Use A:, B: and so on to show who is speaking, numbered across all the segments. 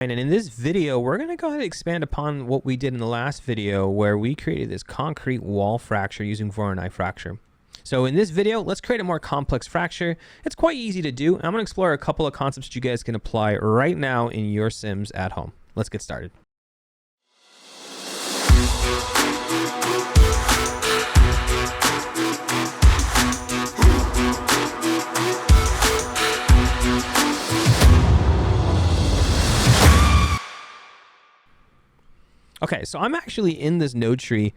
A: And in this video, we're going to go ahead and expand upon what we did in the last video where we created this concrete wall fracture using voronoi fracture. So in this video, let's create a more complex fracture. It's quite easy to do. I'm going to explore a couple of concepts that you guys can apply right now in your sims at home. Let's get started. Okay, so I'm actually in this node tree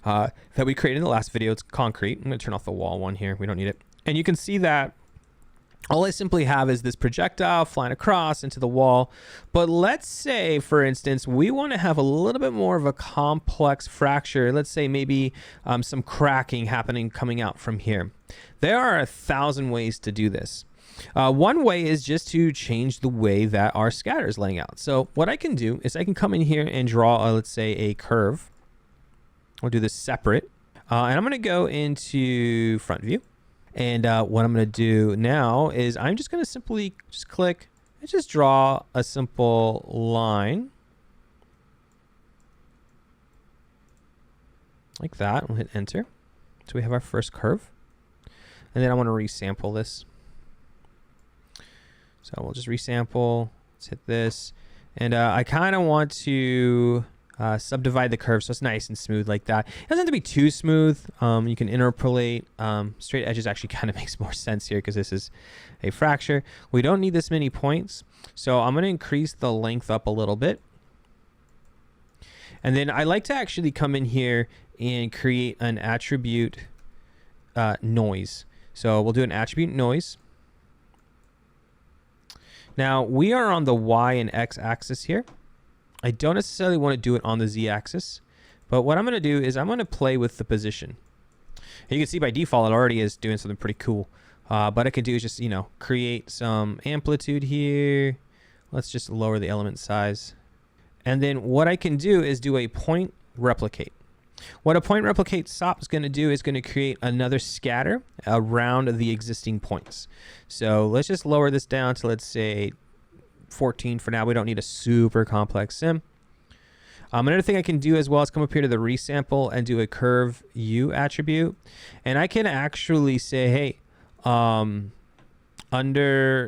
A: that we created in the last video. It's concrete. I'm going to turn off the wall one here. We don't need it. And you can see that all I simply have is this projectile flying across into the wall. But let's say, for instance, we want to have a little bit more of a complex fracture. Let's say maybe some cracking happening coming out from here. There are 1,000 ways to do this. One way is just to change the way that our scatter is laying out. So what I can do is I can come in here and draw, let's say, a curve. We'll do this separate. And I'm going to go into front view. And what I'm going to do now is I'm just going to simply just click and just draw a simple line. Like that. We'll hit enter. So we have our first curve. And then I want to resample this. So we'll just resample. Let's hit this. And I kind of want to subdivide the curve so it's nice and smooth like that. It doesn't have to be too smooth. You can interpolate. Straight edges actually kind of makes more sense here because this is a fracture. We don't need this many points. So I'm going to increase the length up a little bit. And then I like to actually come in here and create an attribute noise. So we'll do an attribute noise. Now we are on the Y and X axis here. I don't necessarily want to do it on the Z axis, but what I'm going to do is I'm going to play with the position. And you can see by default it already is doing something pretty cool. But I can do is just, create some amplitude here. Let's just lower the element size. And then what I can do is do a point replicate. What a point replicate stop is going to do is going to create another scatter around the existing points. So let's just lower this down to, let's say, 14 for now. We don't need a super complex sim. Another thing I can do as well is come up here to the resample and do a curve U attribute. And I can actually say, hey, under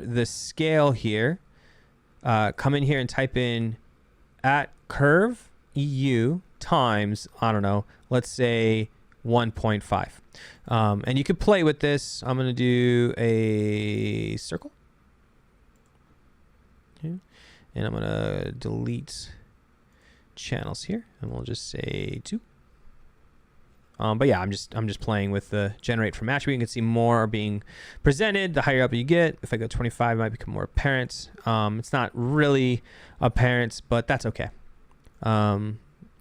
A: the scale here, come in here and type in at curve EU times, I don't know, let's say 1.5. And you could play with this. I'm going to do a circle. Okay. And I'm going to delete channels here. And we'll just say 2. But yeah, I'm just playing with the generate from attribute. You can see more are being presented the higher up you get. If I go 25, it might become more apparent. It's not really apparent, but that's okay.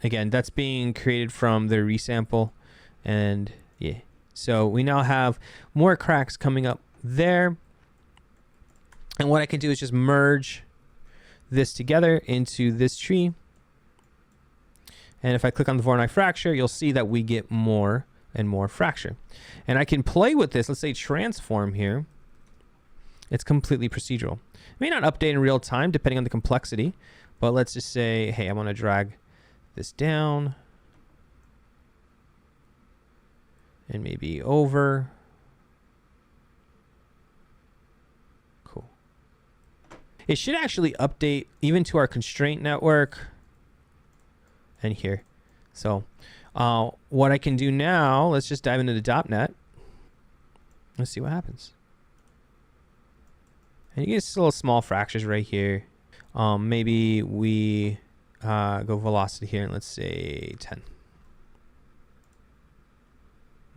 A: Again, that's being created from the resample, and yeah. So we now have more cracks coming up there. And what I can do is just merge this together into this tree. And if I click on the voronoi fracture, you'll see that we get more and more fracture. And I can play with this. Let's say transform here. It's completely procedural. It may not update in real time depending on the complexity, but let's just say, hey, I want to drag this down and maybe over. Cool. It should actually update even to our constraint network and here. So what I can do now, let's just dive into the .NET. Let's see what happens. And you get little small fractures right here. Maybe we go velocity here and let's say 10.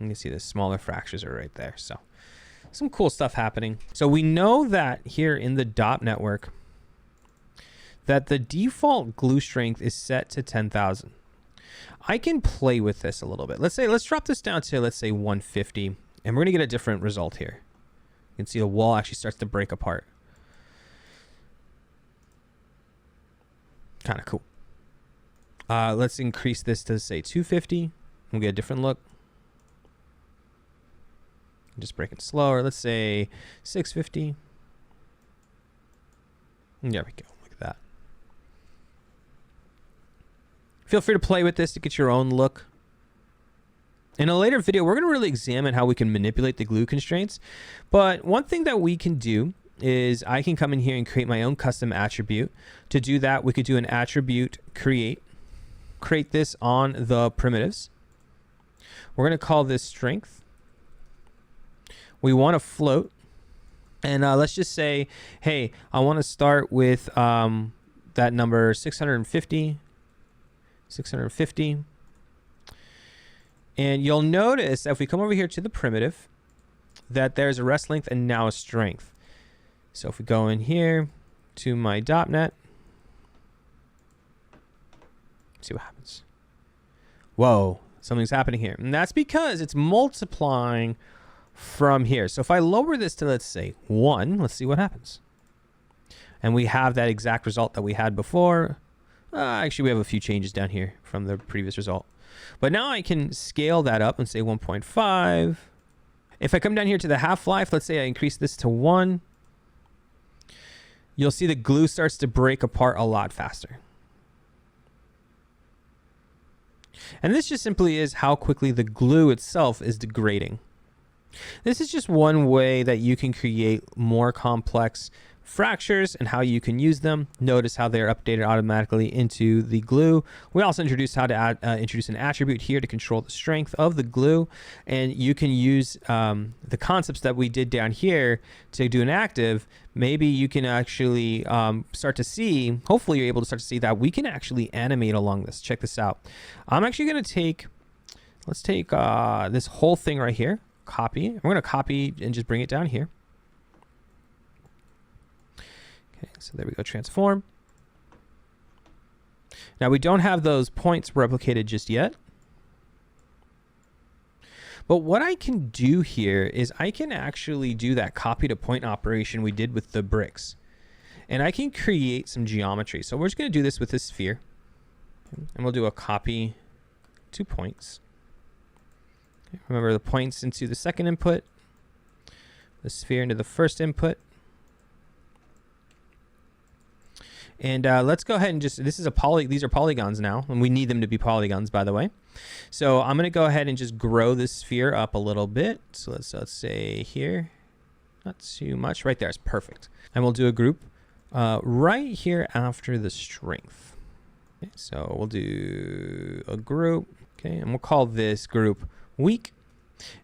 A: You can see the smaller fractures are right there. So some cool stuff happening. So we know that here in the dot network that the default glue strength is set to 10,000. I can play with this a little bit. Let's drop this down to, let's say 150, and we're going to get a different result here. You can see the wall actually starts to break apart. Kind of cool. Let's increase this to say 250. We'll get a different look. Just break it slower. Let's say 650. There we go. Look at that. Feel free to play with this to get your own look. In a later video, we're going to really examine how we can manipulate the glue constraints. But one thing that we can do is I can come in here and create my own custom attribute. To do that, we could do an attribute create this on the primitives. We're going to call this strength. We want to float. And let's just say, hey, I want to start with that number 650. And you'll notice that if we come over here to the primitive, that there's a rest length and now a strength. So if we go in here to my .NET, see what happens. Whoa, something's happening here. And that's because it's multiplying from here. So if I lower this to, let's say, 1, let's see what happens. And we have that exact result that we had before. Actually, we have a few changes down here from the previous result. But now I can scale that up and say 1.5. If I come down here to the half-life, let's say I increase this to 1. You'll see the glue starts to break apart a lot faster. And this just simply is how quickly the glue itself is degrading. This is just one way that you can create more complex fractures and how you can use them. Notice how they're updated automatically into the glue. We also introduced how to introduce an attribute here to control the strength of the glue. And you can use the concepts that we did down here to do an active. Maybe you can actually start to see, hopefully you're able to start to see that we can actually animate along this. Check this out. I'm actually going to take, let's take this whole thing right here, copy. We're going to copy and just bring it down here. Okay, so there we go, transform. Now we don't have those points replicated just yet. But what I can do here is I can actually do that copy to point operation we did with the bricks. And I can create some geometry. So we're just going to do this with this sphere. And we'll do a copy to points. Okay, remember the points into the second input, the sphere into the first input. And let's go ahead and just, these are polygons now, and we need them to be polygons, by the way. So I'm going to go ahead and just grow this sphere up a little bit. So let's say here, not too much, right there is perfect. And we'll do a group right here after the strength. Okay, so we'll do a group, okay, and we'll call this group weak.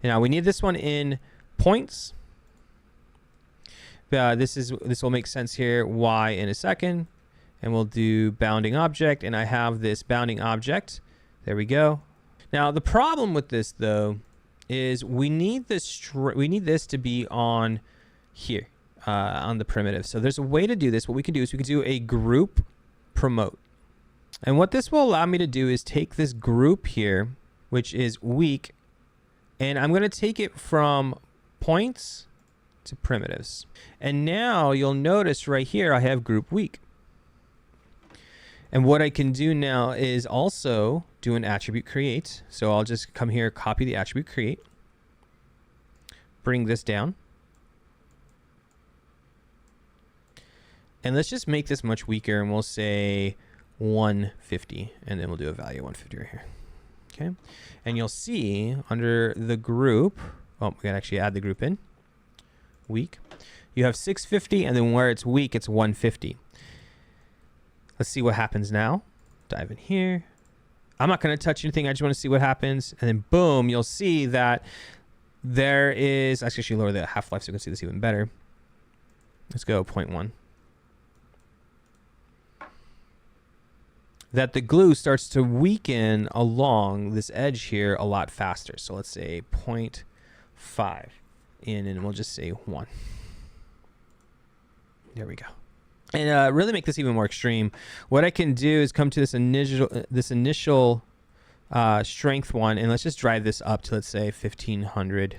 A: And now we need this one in points. This will make sense here, y in a second. And we'll do bounding object, and I have this bounding object. There we go. Now the problem with this though is we need this to be on here on the primitive. So there's a way to do this. What we can do is we can do a group promote. And what this will allow me to do is take this group here, which is weak, and I'm going to take it from points to primitives. And now you'll notice right here I have group weak. And what I can do now is also do an attribute create. So I'll just come here, copy the attribute create, bring this down. And let's just make this much weaker, and we'll say 150, and then we'll do a value of 150 right here. Okay. And you'll see under the group, oh, we gotta actually add the group in, weak. You have 650, and then where it's weak, it's 150. Let's see what happens now. Dive in here. I'm not going to touch anything. I just want to see what happens. And then boom, you'll see that there is, actually lower the half-life so you can see this even better. Let's go 0.1. That the glue starts to weaken along this edge here a lot faster. So let's say 0.5 in, and we'll just say 1. There we go. And really make this even more extreme, what I can do is come to this initial strength one, and let's just drive this up to, let's say, 1500.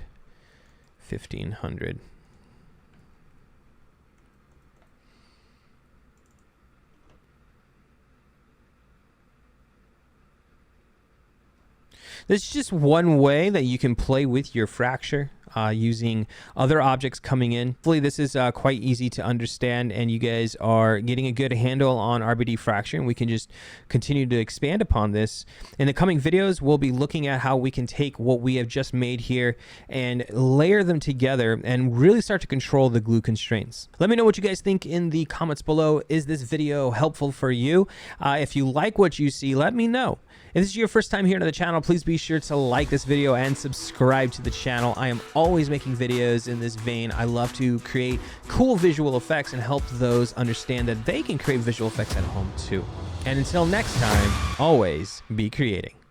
A: This is just one way that you can play with your fracture. using other objects coming in. Hopefully this is quite easy to understand and you guys are getting a good handle on RBD fracture. We can just continue to expand upon this. In the coming videos, we'll be looking at how we can take what we have just made here and layer them together and really start to control the glue constraints. Let me know what you guys think in the comments below. Is this video helpful for you? If you like what you see, let me know. If this is your first time here to the channel, please be sure to like this video and subscribe to the channel. I am always making videos in this vein. I love to create cool visual effects and help those understand that they can create visual effects at home too. And until next time, always be creating.